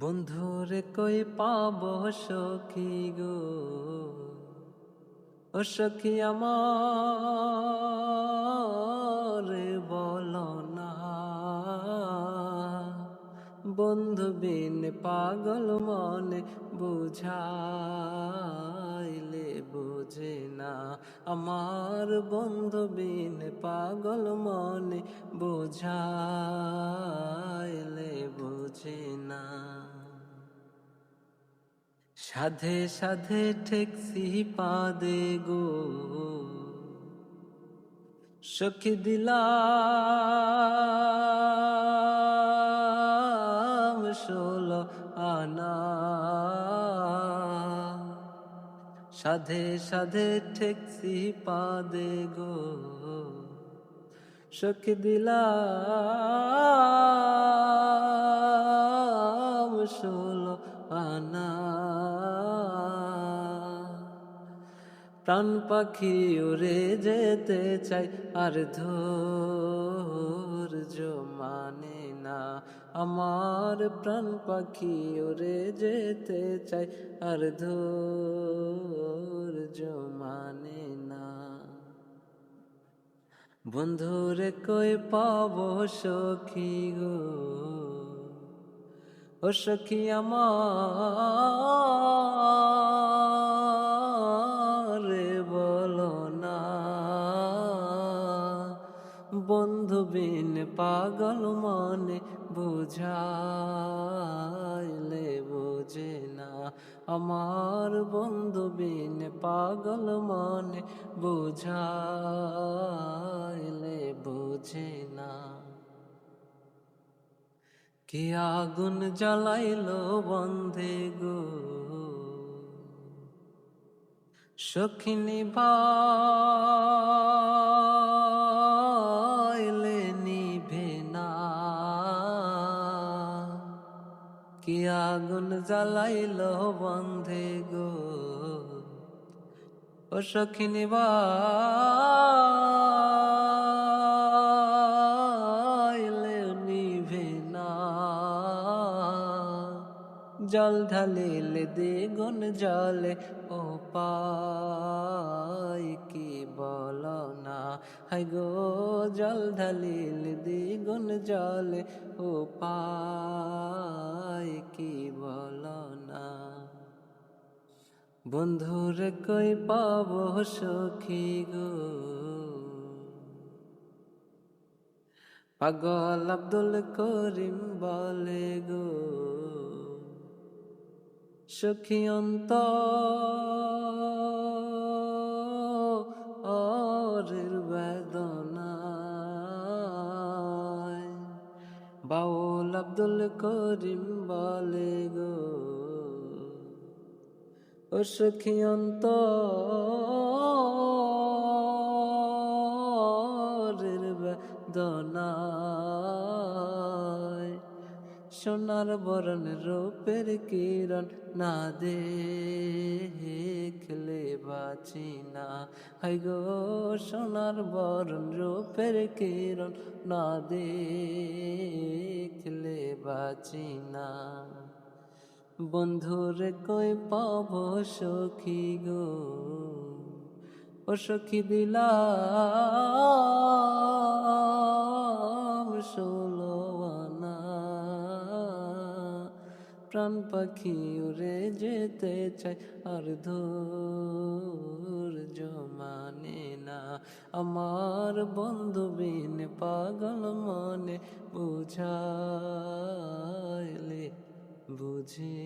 বন্ধুরে কই পাব সখী গো, ও সখী আমার বলো না। বন্ধু বিন পাগল মনে বুঝাইলে বুঝে না। আমার বন্ধু বিন পাগল মনে বুঝাইলে বুঝে না। সাধে সাধে ঠেকছি পাদে গো, সখী দিলাম 16 আনা। সাধে সাধে ঠেকছি পাদে গো, সখী দিলাম 16 আনা। প্রাণ পাখি উড়ে যেতে চাই আর ধৈর্য মানে না। আমার প্রাণ পাখি উড়ে যেতে চাই আর ধৈর্য মানে না। বন্ধুরে কই পাবো সখী গো, ও সখী আমার বলো না। বন্ধু বিন পাগল মনে বুঝাইলে বুঝে না। আমার বন্ধু বিন পাগল মনে বুঝাইলে বুঝে না। কি আগুন জ্বালাইলো বন্ধে গো, সখী নিভাইলে নিভে না। কি আগুন জ্বালাইলো বন্ধে গো, ও সখী নিভাইলে নিভে না। জল ঢালিলে দ্বিগুণ জলে ও পাই কি বলো না। হাই গো জল ঢালিলে দ্বিগুণ জলে ও পাই কি বলো না। বন্ধুরে কই পাবো সখী গো, পাগল আব্দুল করিম বলে গো, সখী অন্তরের বেদনায়। বাউল আব্দুল করিম বলে গো, ও সখী অন্তরের বেদনায়। সোনার বরণ রূপের কিরণ না দেখলে বাঁচি না। হাই গো সোনার বরণ রূপের কিরণ না দেখলে বাঁচি না। বন্ধুরে কই পাবো সখী গো, ও সখী দিলাম 16 আনা। প্রাণ পাখি উড়ে যেতে চাই আর ধৈর্য মানে না। আমার বন্ধু বিন পাগল মনে বুঝাইলে বুঝে